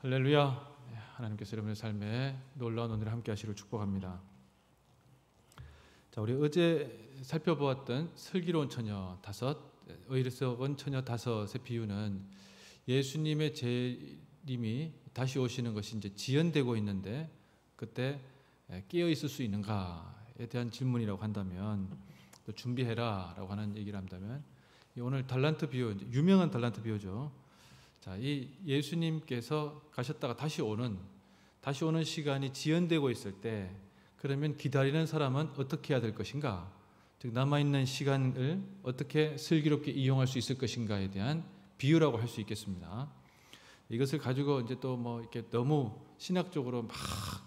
할렐루야. 하나님께서 여러분의 삶에 놀라운 은혜를 함께 하시기를 축복합니다. 자, 우리 어제 살펴보았던 슬기로운 처녀 다섯, 의리스러운 처녀 다섯의 비유는 예수님의 재림이 다시 오시는 것이 이제 지연되고 있는데 그때 깨어 있을 수 있는가에 대한 질문이라고 한다면, 또 준비해라라고 하는 얘기를 한다면, 오늘 달란트 비유, 유명한 달란트 비유죠. 자, 이 예수님께서 가셨다가 다시 오는 시간이 지연되고 있을 때, 그러면 기다리는 사람은 어떻게 해야 될 것인가? 즉, 남아있는 시간을 어떻게 슬기롭게 이용할 수 있을 것인가에 대한 비유라고 할 수 있겠습니다. 이것을 가지고 이제 또 뭐 이렇게 너무 신학적으로 막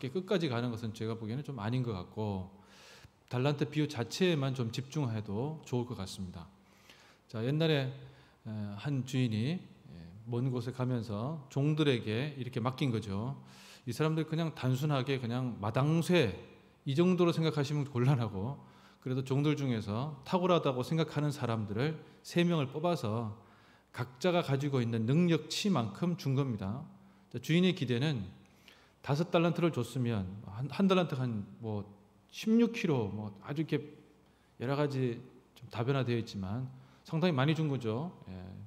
이렇게 끝까지 가는 것은 제가 보기에는 좀 아닌 것 같고, 달란트 비유 자체에만 좀 집중해도 좋을 것 같습니다. 자, 옛날에 한 주인이 먼 곳에 가면서 종들에게 이렇게 맡긴 거죠. 이 사람들 그냥 단순하게 그냥 마당쇠 이 정도로 생각하시면 곤란하고, 그래도 종들 중에서 탁월하다고 생각하는 사람들을 3명을 뽑아서 각자가 가지고 있는 능력치만큼 준 겁니다. 주인의 기대는 5달란트를 줬으면 한 달란트 한 16kg 아주 이렇게 여러 가지 좀 다변화되어 있지만 상당히 많이 준 거죠.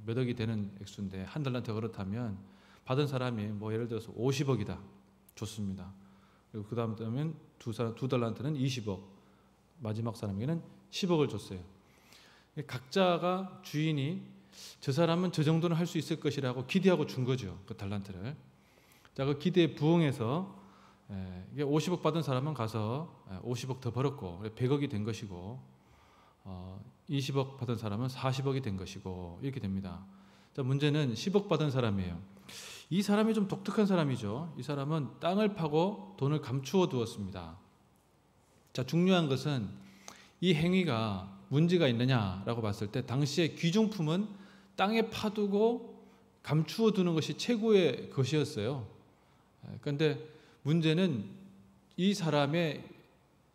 몇 억이 되는 액수인데 한 달란트가 그렇다면 받은 사람이 예를 들어서 50억이다 줬습니다. 그리고 그 다음에 두 달란트는 20억, 마지막 사람에게는 10억을 줬어요. 각자가 주인이 저 사람은 저 정도는 할 수 있을 것이라고 기대하고 준 거죠, 그 달란트를. 자, 그 기대에 부응해서 50억 받은 사람은 가서 50억 더 벌었고 100억이 된 것이고, 20억 받은 사람은 40억이 된 것이고, 이렇게 됩니다. 자, 문제는 10억 받은 사람이에요. 이 사람이 좀 독특한 사람이죠. 이 사람은 땅을 파고 돈을 감추어 두었습니다. 자, 중요한 것은 이 행위가 문제가 있느냐라고 봤을 때, 당시의 귀중품은 땅에 파두고 감추어 두는 것이 최고의 것이었어요. 그런데 문제는 이 사람의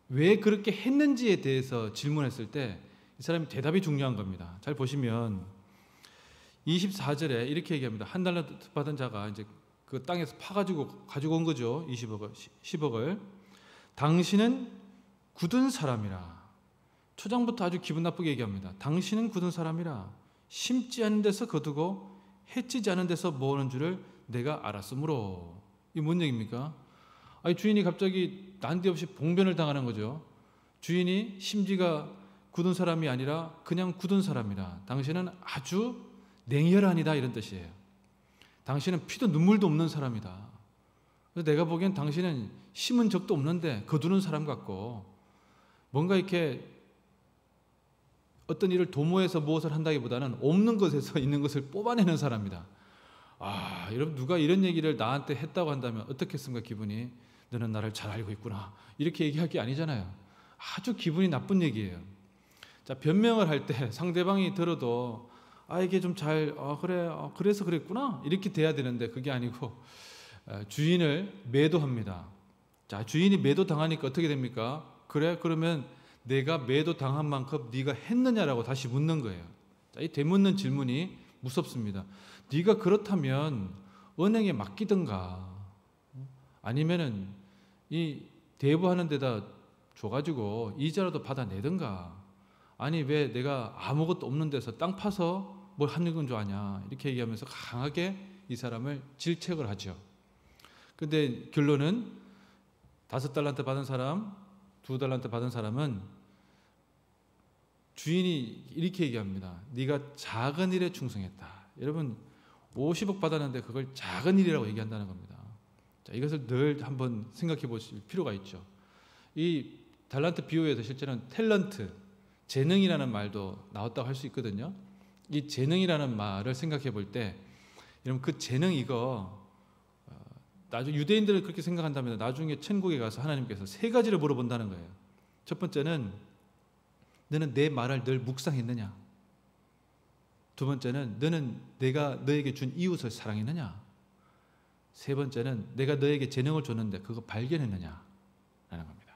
왜 그렇게 했는지에 대해서 질문했을 때 이 사람의 대답이 중요한 겁니다. 잘 보시면 24절에 이렇게 얘기합니다. 한 달란트 받은 자가 이제 그 땅에서 파가지고 가지고 온 거죠. 10억을. 당신은 굳은 사람이라. 초장부터 아주 기분 나쁘게 얘기합니다. 당신은 굳은 사람이라. 심지 않은 데서 거두고 해치지 않은 데서 모으는 줄을 내가 알았으므로. 이게 뭔 얘기입니까? 아니, 주인이 갑자기 난데없이 봉변을 당하는 거죠. 주인이 심지가 굳은 사람이 아니라 그냥 굳은 사람이라. 당신은 아주 냉혈하니다, 이런 뜻이에요. 당신은 피도 눈물도 없는 사람이다. 그래서 내가 보기엔 당신은 심은 적도 없는데 거두는 사람 같고, 뭔가 이렇게 어떤 일을 도모해서 무엇을 한다기보다는 없는 것에서 있는 것을 뽑아내는 사람이다. 아, 여러분, 누가 이런 얘기를 나한테 했다고 한다면 어떻겠습니까? 기분이. 너는 나를 잘 알고 있구나, 이렇게 얘기할 게 아니잖아요. 아주 기분이 나쁜 얘기예요. 자, 변명을 할 때 상대방이 들어도 이게 좀 그래서 그랬구나, 이렇게 돼야 되는데 그게 아니고 주인을 매도합니다. 자, 주인이 매도 당하니까 어떻게 됩니까? 그래, 그러면 내가 매도 당한 만큼 네가 했느냐라고 다시 묻는 거예요. 자, 이 되묻는 질문이 무섭습니다. 네가 그렇다면 은행에 맡기든가, 아니면은 이 대부하는 데다 줘가지고 이자라도 받아내든가, 아니 왜 내가 아무것도 없는 데서 땅 파서 뭘 하는 건 줄 아냐, 이렇게 얘기하면서 강하게 이 사람을 질책을 하죠. 근데 결론은 5달란트 받은 사람, 2달란트 받은 사람은 주인이 이렇게 얘기합니다. 네가 작은 일에 충성했다. 여러분, 50억 받았는데 그걸 작은 일이라고 얘기한다는 겁니다. 자, 이것을 늘 한번 생각해 보실 필요가 있죠. 이 달란트 비유에서 실제는 탤런트, 재능이라는 말도 나왔다고 할 수 있거든요. 이 재능이라는 말을 생각해 볼 때, 여러분, 그 재능 이거 나중에 유대인들을 그렇게 생각한다면 나중에 천국에 가서 하나님께서 3가지를 물어본다는 거예요. 첫 번째는 너는 내 말을 늘 묵상했느냐? 두 번째는 너는 내가 너에게 준 이웃을 사랑했느냐? 세 번째는 내가 너에게 재능을 줬는데 그거 발견했느냐? 라는 겁니다.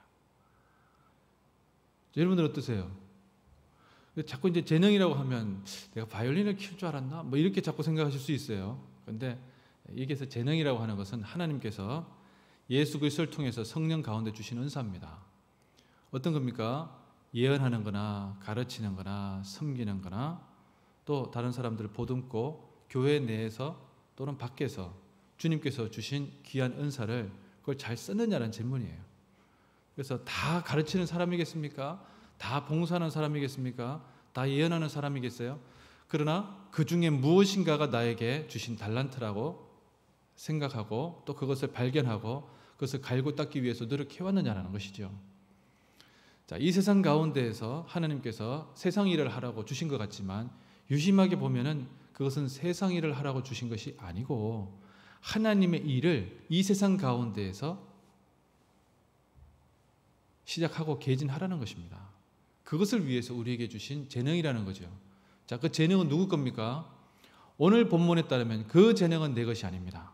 여러분들 어떠세요? 자꾸 이제 재능이라고 하면 내가 바이올린을 키울 줄 알았나? 이렇게 자꾸 생각하실 수 있어요. 그런데 여기서 재능이라고 하는 것은 하나님께서 예수 그리스도를 통해서 성령 가운데 주신 은사입니다. 어떤 겁니까? 예언하는 거나 가르치는 거나 섬기는 거나 또 다른 사람들을 보듬고 교회 내에서 또는 밖에서 주님께서 주신 귀한 은사를 그걸 잘 쓰느냐는 질문이에요. 그래서 다 가르치는 사람이겠습니까? 다 봉사하는 사람이겠습니까? 다 예언하는 사람이겠어요? 그러나 그 중에 무엇인가가 나에게 주신 달란트라고 생각하고 또 그것을 발견하고 그것을 갈고 닦기 위해서 노력해왔느냐는 것이죠. 자, 이 세상 가운데에서 하나님께서 세상 일을 하라고 주신 것 같지만 유심하게 보면은 그것은 세상 일을 하라고 주신 것이 아니고 하나님의 일을 이 세상 가운데에서 시작하고 개진하라는 것입니다. 그것을 위해서 우리에게 주신 재능이라는 거죠. 자, 그 재능은 누구 겁니까? 오늘 본문에 따르면 그 재능은 내 것이 아닙니다.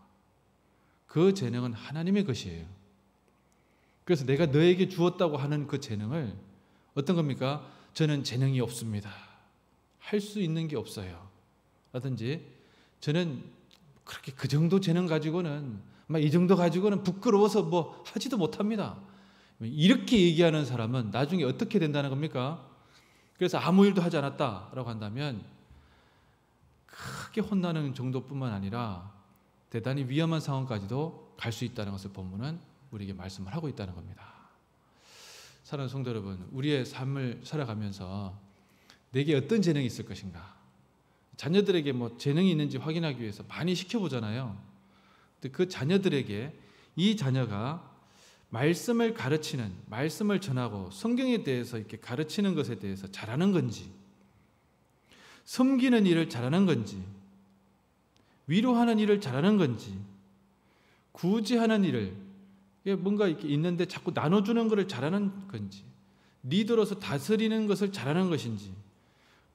그 재능은 하나님의 것이에요. 그래서 내가 너에게 주었다고 하는 그 재능을 어떤 겁니까? 저는 재능이 없습니다. 할 수 있는 게 없어요. 라든지 저는 그렇게 그 정도 재능 가지고는 이 정도 가지고는 부끄러워서 뭐 하지도 못합니다. 이렇게 얘기하는 사람은 나중에 어떻게 된다는 겁니까? 그래서 아무 일도 하지 않았다라고 한다면 크게 혼나는 정도뿐만 아니라 대단히 위험한 상황까지도 갈 수 있다는 것을 본문은 우리에게 말씀을 하고 있다는 겁니다. 사랑하는 성도 여러분, 우리의 삶을 살아가면서 내게 어떤 재능이 있을 것인가? 자녀들에게 뭐 재능이 있는지 확인하기 위해서 많이 시켜보잖아요. 근데 그 자녀들에게 이 자녀가 말씀을 가르치는, 말씀을 전하고 성경에 대해서 이렇게 가르치는 것에 대해서 잘하는 건지, 섬기는 일을 잘하는 건지, 위로하는 일을 잘하는 건지, 구제하는 일을 뭔가 이렇게 있는데 자꾸 나눠주는 것을 잘하는 건지, 리더로서 다스리는 것을 잘하는 것인지,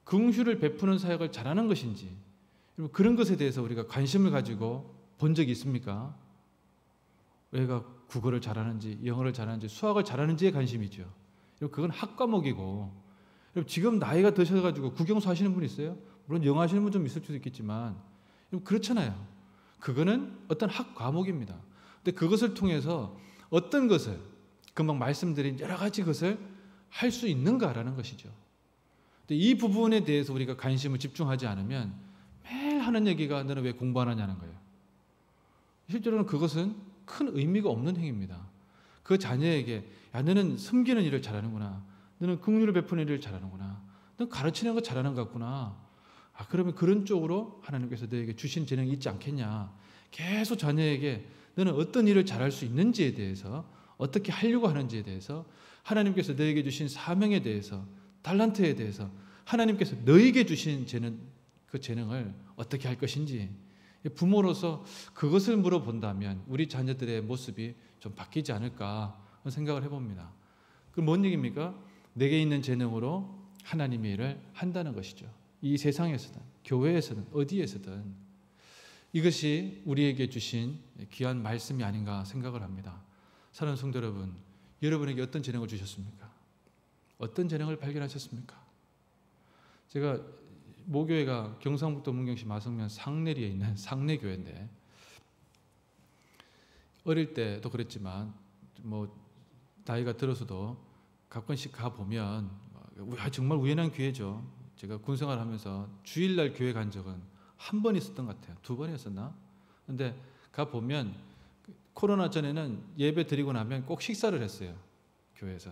긍휼을 베푸는 사역을 잘하는 것인지, 그런 것에 대해서 우리가 관심을 가지고 본 적이 있습니까? 애가 국어를 잘하는지, 영어를 잘하는지, 수학을 잘하는지에 관심이죠. 그건 학과목이고, 지금 나이가 드셔가지고 국영수 하시는 분 있어요? 물론 영어 하시는 분 좀 있을 수도 있겠지만, 그렇잖아요. 그거는 어떤 학 과목입니다. 근데 그것을 통해서 어떤 것을 금방 말씀드린 여러 가지 것을 할 수 있는가라는 것이죠. 근데 이 부분에 대해서 우리가 관심을 집중하지 않으면 매일 하는 얘기가 너는 왜 공부 안 하냐는 거예요. 실제로는 그것은 큰 의미가 없는 행위입니다. 그 자녀에게 야 너는 섬기는 일을 잘하는구나. 너는 긍휼을 베푸는 일을 잘하는구나. 너는 가르치는 거 잘하는 것 같구나. 그러면 그런 쪽으로 하나님께서 너에게 주신 재능이 있지 않겠냐. 계속 자녀에게 너는 어떤 일을 잘할 수 있는지에 대해서 어떻게 하려고 하는지에 대해서 하나님께서 너에게 주신 사명에 대해서 달란트에 대해서 하나님께서 너에게 주신 그 재능을 어떻게 할 것인지 부모로서 그것을 물어본다면 우리 자녀들의 모습이 좀 바뀌지 않을까 생각을 해봅니다. 그럼 뭔 얘기입니까? 내게 있는 재능으로 하나님의 일을 한다는 것이죠. 이 세상에서든 교회에서든 어디에서든 이것이 우리에게 주신 귀한 말씀이 아닌가 생각을 합니다. 사랑하는 성도 여러분, 여러분에게 어떤 재능을 주셨습니까? 어떤 재능을 발견하셨습니까? 제가 모교회가 경상북도 문경시 마성면 상내리에 있는 상내교회인데 어릴 때도 그랬지만 뭐 나이가 들어서도 가끔씩 가보면 정말 우연한 기회죠. 제가 군생활하면서 주일날 교회 간 적은 한 번 있었던 것 같아요. 2번이었었나? 근데 가보면 코로나 전에는 예배 드리고 나면 꼭 식사를 했어요. 교회에서.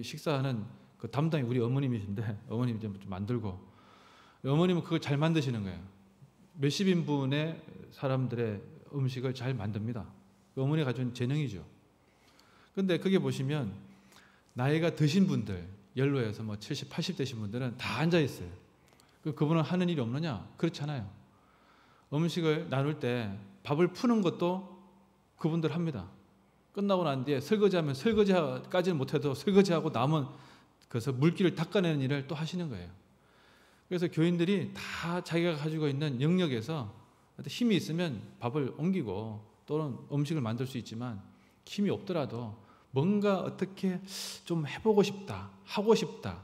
식사하는 그 담당이 우리 어머님이신데 어머님이 좀 만들고 어머님은 그걸 잘 만드시는 거예요. 몇십 인분의 사람들의 음식을 잘 만듭니다. 어머니가 가진 재능이죠. 근데 그게 보시면 나이가 드신 분들 연로에서 뭐 70, 80 되신 분들은 다 앉아 있어요. 그분은 하는 일이 없느냐? 그렇잖아요. 음식을 나눌 때 밥을 푸는 것도 그분들 합니다. 끝나고 난 뒤에 설거지하면 설거지까지는 못해도 설거지하고 남은 그래서 물기를 닦아내는 일을 또 하시는 거예요. 그래서 교인들이 다 자기가 가지고 있는 영역에서 힘이 있으면 밥을 옮기고 또는 음식을 만들 수 있지만 힘이 없더라도 뭔가 어떻게 좀 해보고 싶다, 하고 싶다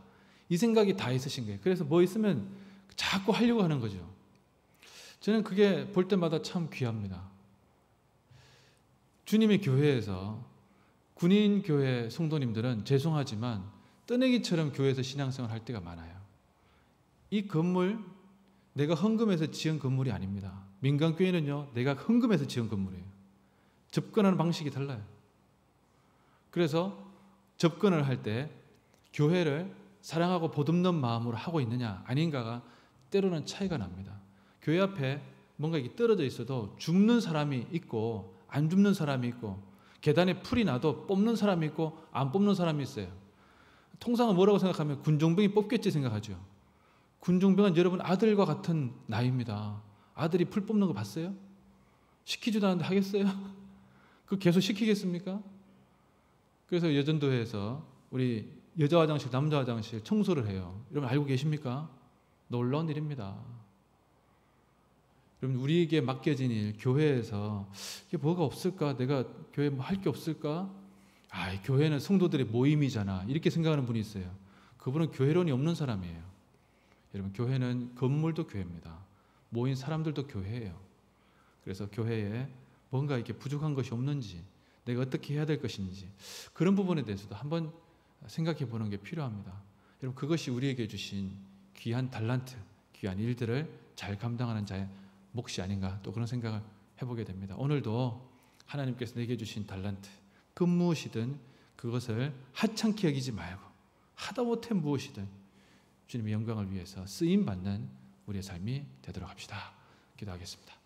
이 생각이 다 있으신 거예요. 그래서 뭐 있으면 자꾸 하려고 하는 거죠. 저는 그게 볼 때마다 참 귀합니다. 주님의 교회에서 군인 교회 성도님들은 죄송하지만 떠내기처럼 교회에서 신앙생활을 할 때가 많아요. 이 건물 내가 헌금해서 지은 건물이 아닙니다. 민간교회는요, 내가 헌금해서 지은 건물이에요. 접근하는 방식이 달라요. 그래서 접근을 할 때 교회를 사랑하고 보듬는 마음으로 하고 있느냐 아닌가가 때로는 차이가 납니다. 교회 앞에 뭔가 이게 떨어져 있어도 죽는 사람이 있고 안 죽는 사람이 있고 계단에 풀이 나도 뽑는 사람이 있고 안 뽑는 사람이 있어요. 통상은 뭐라고 생각하면 군종병이 뽑겠지 생각하죠. 군종병은 여러분 아들과 같은 나이입니다. 아들이 풀 뽑는 거 봤어요? 시키지도 않는데 하겠어요? 그 계속 시키겠습니까? 그래서 여전도에서 우리 여자 화장실, 남자 화장실 청소를 해요. 여러분 알고 계십니까? 놀라운 일입니다. 여러분 우리에게 맡겨진 일, 교회에서 이게 뭐가 없을까? 내가 교회 뭐 할 게 없을까? 교회는 성도들의 모임이잖아. 이렇게 생각하는 분이 있어요. 그분은 교회론이 없는 사람이에요. 여러분 교회는 건물도 교회입니다. 모인 사람들도 교회예요. 그래서 교회에 뭔가 이렇게 부족한 것이 없는지, 내가 어떻게 해야 될 것인지 그런 부분에 대해서도 한번 생각해 보는 게 필요합니다. 여러분 그것이 우리에게 주신 귀한 달란트, 귀한 일들을 잘 감당하는 자의 몫이 아닌가 또 그런 생각을 해보게 됩니다. 오늘도 하나님께서 내게 주신 달란트 그 무엇이든 그것을 하찮게 여기지 말고 하다못해 무엇이든 주님의 영광을 위해서 쓰임받는 우리의 삶이 되도록 합시다. 기도하겠습니다.